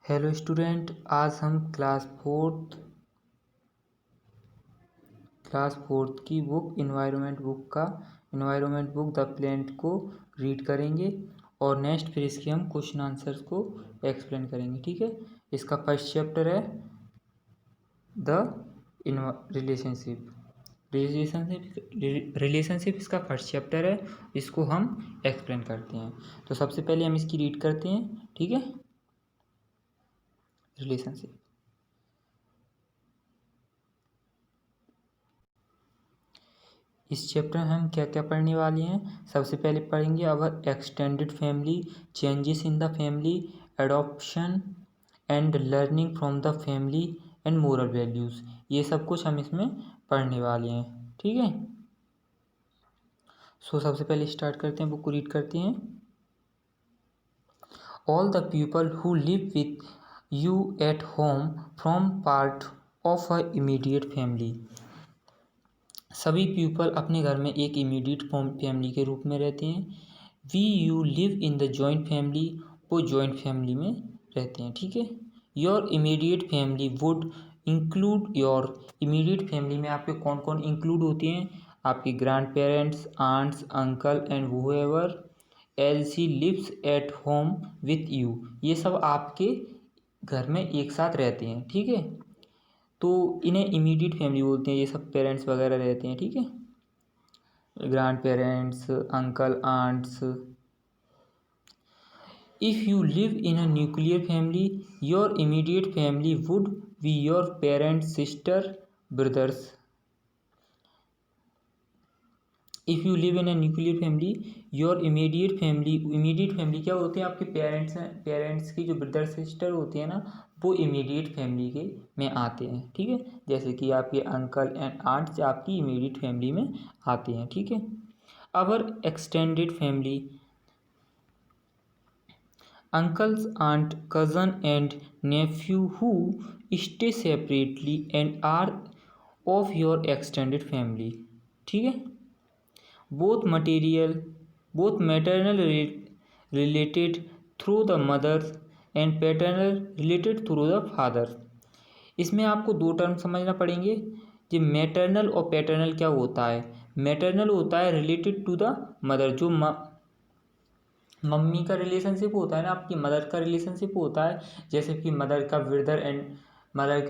Hello student, आज हम class fourth की book environment book the planet को रीड करेंगे और नेक्स्ट फिर इसके हम क्वेश्चन आंसर्स को एक्सप्लेन करेंगे। ठीक है, इसका फर्स्ट चैप्टर है द रिलेशनशिप। रिलेशनशिप इसका फर्स्ट चैप्टर है, इसको हम एक्सप्लेन करते हैं। तो सबसे पहले हम इसकी रीड करते हैं। ठीक है, रिलेशनशिप। इस चैप्टर में हम क्या क्या पढ़ने वाले हैं। सबसे पहले पढ़ेंगे our extended family, changes in the family, adoption and learning from the family and moral values. ये सब कुछ हम इसमें पढ़ने वाले हैं। ठीक है, सबसे पहले स्टार्ट करते हैं, बुक को रीड करते हैं। All the people who live with you at home from part of a immediate family. सभी पीपल अपने घर में एक इमीडिएट फैमिली के रूप में रहते हैं। We you live in the joint family, वो जॉइंट फैमिली में रहते हैं। ठीक है, your immediate family would include, your immediate family में आपके कौन कौन इंक्लूड होते हैं? आपके grandparents, aunts, uncle and whoever else he lives at home with you. ये सब आपके घर में एक साथ रहते हैं। ठीक है, तो इन्हें इमीडिएट फैमिली बोलते हैं। ये सब पेरेंट्स वगैरह रहते हैं। ठीक है, grandparents, uncle, aunts. If you live in a nuclear family, your immediate family would be your parents, sister, brothers. If you live in a nuclear family, your immediate family क्या होते हैं? आपके parents की जो brother sister होते हैं ना, वो इमीडिएट फैमिली के में आते हैं। ठीक है, जैसे कि आपके अंकल एंड आंट्स आपकी इमीडिएट फैमिली में आते हैं। ठीक है, our extended family, uncles, aunt, cousin and nephew who stay separately and are of your extended family. ठीक है, both maternal related through the mother and paternal related through the father. इसमें आपको दो टर्म समझना पड़ेंगे। जो मैटरनल और paternal क्या होता है? मैटरनल होता है रिलेटेड टू द मदर, जो मम्मी का रिलेशनशिप होता है ना, आपकी मदर का रिलेशनशिप होता है। जैसे कि मदर के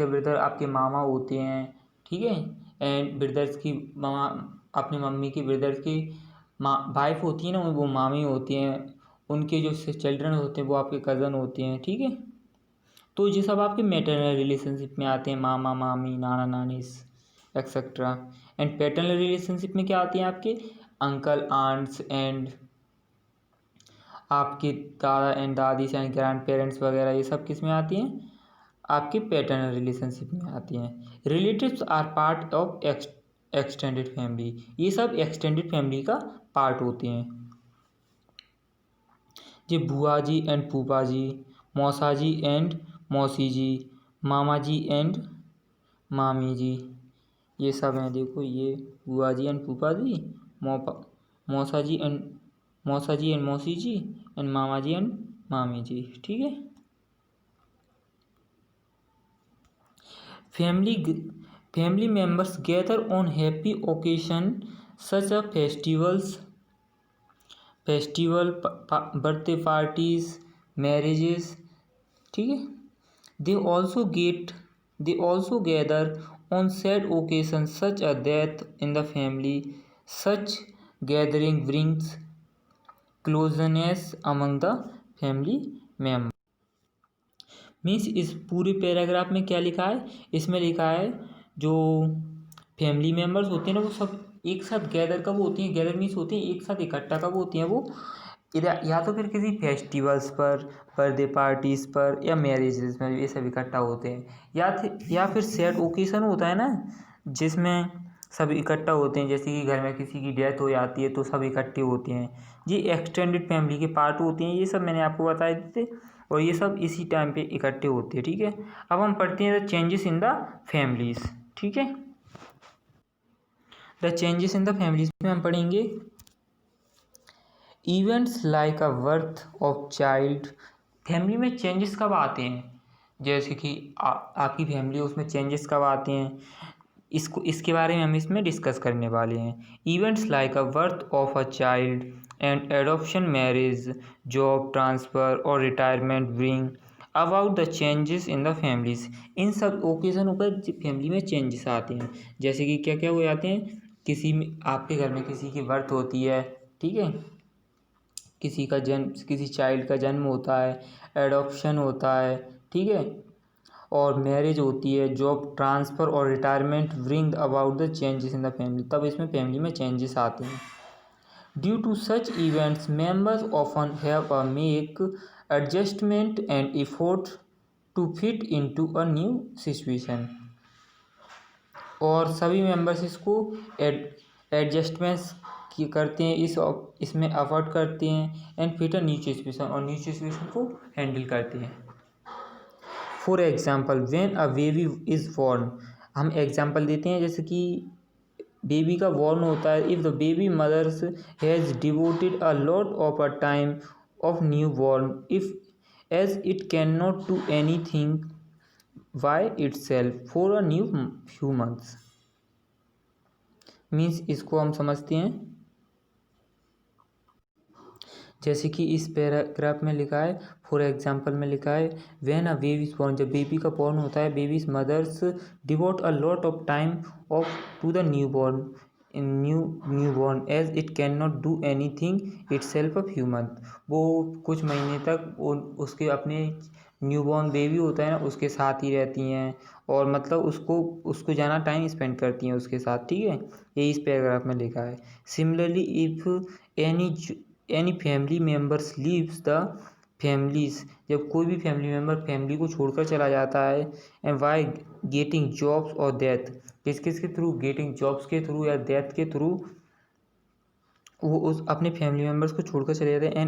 ब्रदर आपके मामा होते हैं। ठीक है, एंड ब्रदर्स की मामा, अपनी मम्मी की ब्रदर्स की वाइफ होती है ना, वो मामी होती हैं। उनके जो चिल्ड्रन होते हैं वो आपके कज़न होते हैं। ठीक है, तो ये सब आपके मैटरनल रिलेशनशिप में आते हैं, मामा, मामी, नाना, नानी एक्सेट्रा। एंड पैटर्नल रिलेशनशिप में क्या आते हैं? आपके अंकल, आंट्स एंड आपके दादा एंड दादी एंड ग्रैंड पेरेंट्स वगैरह। ये सब किस में आती हैं? आपके पैटर्नल रिलेशनशिप में आती हैं। Relatives are part of extended family, ये सब एक्सटेंडेड फैमिली का पार्ट होते हैं। ये बुआ जी एंड फूफा जी, मौसा जी एंड मौसी जी, मामा जी एंड मामी जी, ये सब हैं। देखो, ये बुआ जी एंड फूफा जी, मौसा जी एंड मौसी जी एंड मामा जी एंड मामी जी। ठीक है, family members gather on happy occasion such a festival, birthday parties, marriages. ठीक है, they also gather on sad occasion such a death in the family. Such gathering brings closeness among the family member. Means इस पूरे paragraph में क्या लिखा है? इसमें लिखा है जो फैमिली मेम्बर्स होते हैं ना, वो सब एक साथ गैदर कब होती हैं? गैदर मीन्स होती हैं एक साथ इकट्ठा कब होती हैं? वो या तो फिर किसी फेस्टिवल्स पर, बर्थडे पार्टीज़ पर, या मैरिजेस में ये सब इकट्ठा होते हैं। या फिर सैड ओकेशन होता है ना, जिसमें सब इकट्ठा होते हैं। जैसे कि घर में किसी की डेथ हो जाती है तो सब इकट्ठे होते हैं। ये एक्सटेंडेड फैमिली के पार्ट होते हैं। ये सब मैंने आपको बताए थे और ये सब इसी टाइम पे इकट्ठे होते हैं। ठीक है, अब हम पढ़ते हैं the changes in the families. ठीक है, the changes in the families में हम पढ़ेंगे events like a birth of child. Family में चेंजेस कब आते हैं? जैसे कि आपकी फैमिली उसमें चेंजेस कब आते हैं, इसके बारे में हम इसमें डिस्कस करने वाले हैं। Events like a birth of a child and adoption, marriage, job transfer और retirement bring about the changes in the families. इन सब ओकेज़नों पर फैमिली में चेंजेस आते हैं। जैसे कि क्या क्या हो जाते हैं, किसी में आपके घर में किसी की बर्थ होती है, ठीक है, किसी का जन्म, किसी चाइल्ड का जन्म होता है, एडॉप्शन होता है, ठीक है, और मैरिज होती है, जॉब ट्रांसफ़र और retirement bring about the changes in the family, तब इसमें फैमिली में चेंजेस आते हैं। Due to such events members often have a make adjustment and effort to fit into a new situation. और सभी मेंबर्स इसको adjustments की करते हैं, इसमें अफर्ट करते हैं and fit a new situation, और न्यू सिचुएशन को हैंडल करते हैं। For example when a baby is born, हम एग्जाम्पल देते हैं, जैसे कि बेबी का बॉर्न होता है। If the baby mothers has devoted a lot of a time of newborn if as it can not do anything by itself for a new few months. Means इसको हम समझते हैं, जैसे कि इस paragraph में लिखा है, फॉर एग्जाम्पल में लिखा है, when a baby is born, जब बेबी का बॉर्न होता है, baby's mothers devote a lot of time of to the newborn as it can not do anything itself a few month. वो कुछ महीने तक उसके अपने न्यू बॉर्न बेबी होता है ना, उसके साथ ही रहती हैं, और मतलब उसको ज़्यादा टाइम स्पेंड करती हैं उसके साथ, ठीक है, ये इस पैराग्राफ में लिखा है। Similarly if any family members leaves the families, जब कोई भी फैमिली मेम्बर फैमिली को छोड़कर चला जाता है, एंड वाई गेटिंग जॉब्स और डेथ, किस किस के थ्रू, गेटिंग जॉब्स के थ्रू या डेथ के थ्रू वो उस अपने फैमिली मेम्बर्स को छोड़कर चले जाते हैं, एंड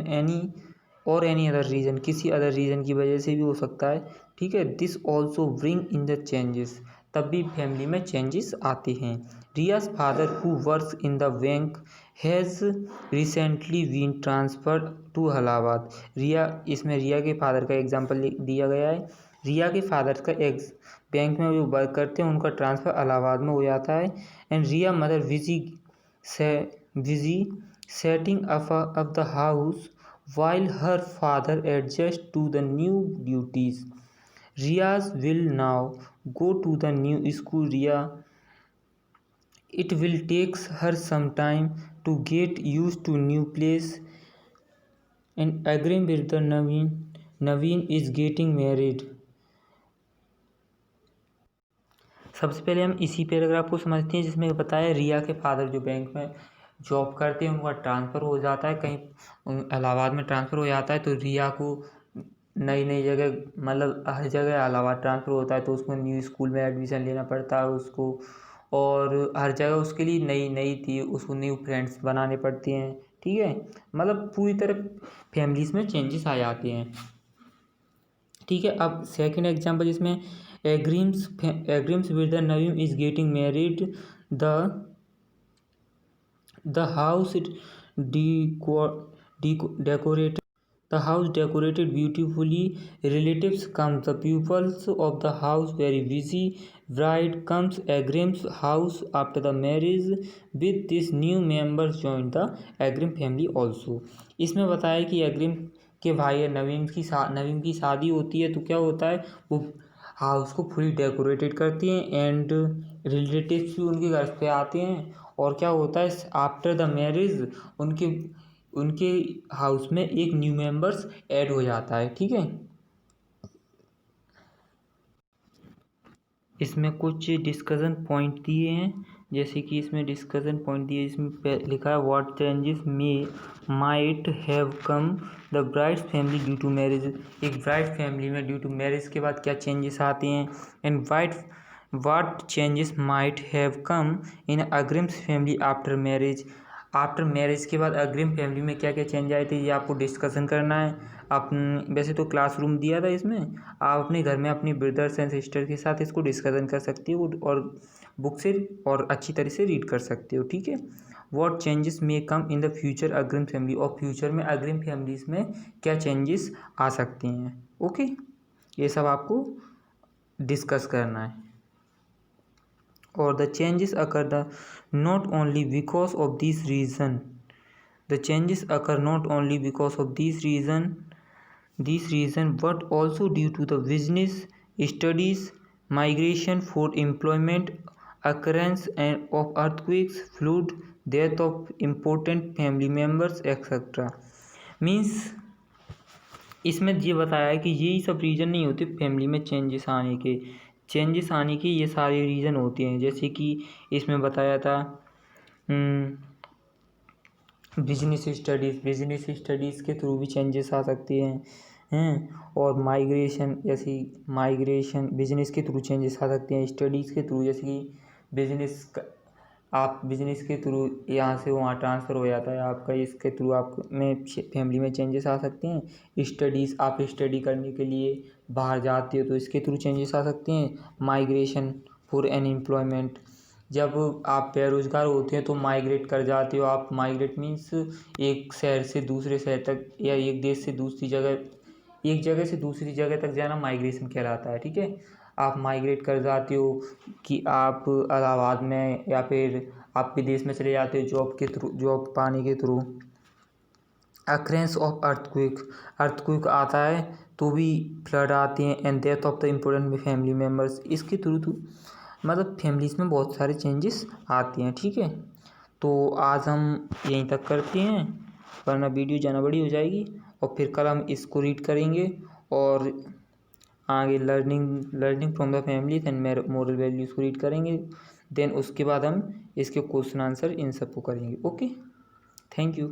एनी अदर रीज़न, किसी अदर रीज़न की वजह से भी हो सकता है, ठीक है। This also bring in the changes, तब भी फैमिली में चेंजेस आते हैं। Riya's father who works in the bank has recently been transferred to Allahabad. इसमें रिया के फादर का एग्जाम्पल दिया गया है। रिया के फादर का बैंक में जो वर्क करते हैं उनका ट्रांसफ़र इलाहाबाद में हो जाता है, and Riya mother busy setting up the house while her father adjusts to the new duties. Riaz will now go to the new school. It will take her some time to get used to new place and agree with the Naveen is getting married. सबसे पहले हम इसी paragraph को समझते हैं, जिसमें बताया रिया के फादर जो बैंक में जॉब करते हैं उनका ट्रांसफ़र हो जाता है, कहीं इलाहाबाद में ट्रांसफ़र हो जाता है, तो रिया को नई नई जगह, मतलब हर जगह इलाहाबाद ट्रांसफ़र होता है, तो उसको न्यू स्कूल में एडमिशन लेना पड़ता है उसको, और हर जगह उसके लिए नई नई थी, उसको न्यू फ्रेंड्स बनाने पड़ते हैं, ठीक है, मतलब पूरी तरह फैमिलीज में चेंजेस आ जाते हैं, ठीक है। अब सेकंड एग्जांपल, इसमें agrees with the Naveen is getting married, the house decorated, the house decorated beautifully, relatives come, the pupils of the house very busy, bride comes, agrees house after the marriage, with this new members join the agreem family also। इसमें बताया कि अग्रिम के भाई है, नवीन की शादी होती है, तो क्या होता है, वो हाउस को फुली डेकोरेटेड करती हैं, एंड रिलेटिव्स भी उनके घर पे आते हैं, और क्या होता है, आफ्टर द मैरिज उनके हाउस में एक न्यू मेंबर्स ऐड हो जाता है, ठीक है। इसमें कुछ डिस्कशन पॉइंट दिए हैं, जैसे कि इसमें डिस्कशन पॉइंट दिए, इसमें लिखा है what changes might have come the bride's family due to marriage. एक ब्राइड फैमिली में ड्यू टू मैरिज के बाद क्या चेंजेस आते हैं, and what changes might have come in Agrim's family after marriage. After marriage के बाद अग्रिम फैमिली में क्या क्या चेंज आए थे, ये आपको डिस्कशन करना है। वैसे तो क्लासरूम दिया था, इसमें आप अपने घर में अपनी ब्रदर्स एंड सिस्टर के साथ इसको डिस्कशन कर सकते हो, और बुक से और अच्छी तरह से रीड कर सकते हो, ठीक है। What changes may come in the future अग्रिम फैमिली, और फ्यूचर में अग्रिम फैमिलीज में क्या चेंजेस आ सकते हैं, ओके। ये सब आपको डिस्कस करना है। और the changes occur the not only because of this reason, the changes occur not only because of this reason but also due to the business studies, migration for employment, occurrence and of earthquakes, flood, death of important family members etc. Means इसमें ये बताया है कि यही सब reason नहीं होते family में चेंजेस आने के ये सारे रीज़न होते हैं। जैसे कि इसमें बताया था बिजनेस स्टडीज़ के थ्रू भी चेंजेस आ सकते हैं और माइग्रेशन बिजनेस के थ्रू चेंजेस आ सकते हैं, स्टडीज़ के थ्रू, जैसे कि आप बिजनेस के थ्रू यहाँ से वहाँ ट्रांसफ़र हो जाता है आपका, इसके थ्रू आप में फैमिली में चेंजेस आ सकते हैं। स्टडीज़, आप स्टडी करने के लिए बाहर जाते हो तो इसके थ्रू चेंजेस आ सकते हैं। माइग्रेशन फॉर अनएम्प्लॉयमेंट, जब आप बेरोज़गार होते हैं तो माइग्रेट कर जाते हो आप। माइग्रेट मीन्स एक शहर से दूसरे शहर तक या एक देश से दूसरी जगह, एक जगह से दूसरी जगह तक जाना माइग्रेशन कहलाता है। ठीक है, आप माइग्रेट कर जाते हो कि आप इलाहाबाद में या फिर आप विदेश में चले जाते हो जॉब पाने के थ्रू। अक्रेंस ऑफ अर्थक्वेक आता है तो भी फ्लड आते हैं। And death of the important family members, इसके थ्रू मतलब फैमिलीज़ में बहुत सारे चेंजेस आते हैं। ठीक है, तो आज हम यहीं तक करते हैं वरना वीडियो ज़्यादा बड़ी हो जाएगी। और फिर कल हम इसको रीड करेंगे और आगे learning from the family and moral values को रीड करेंगे। देन उसके बाद हम इसके क्वेश्चन आंसर इन सबको करेंगे। Okay, thank you.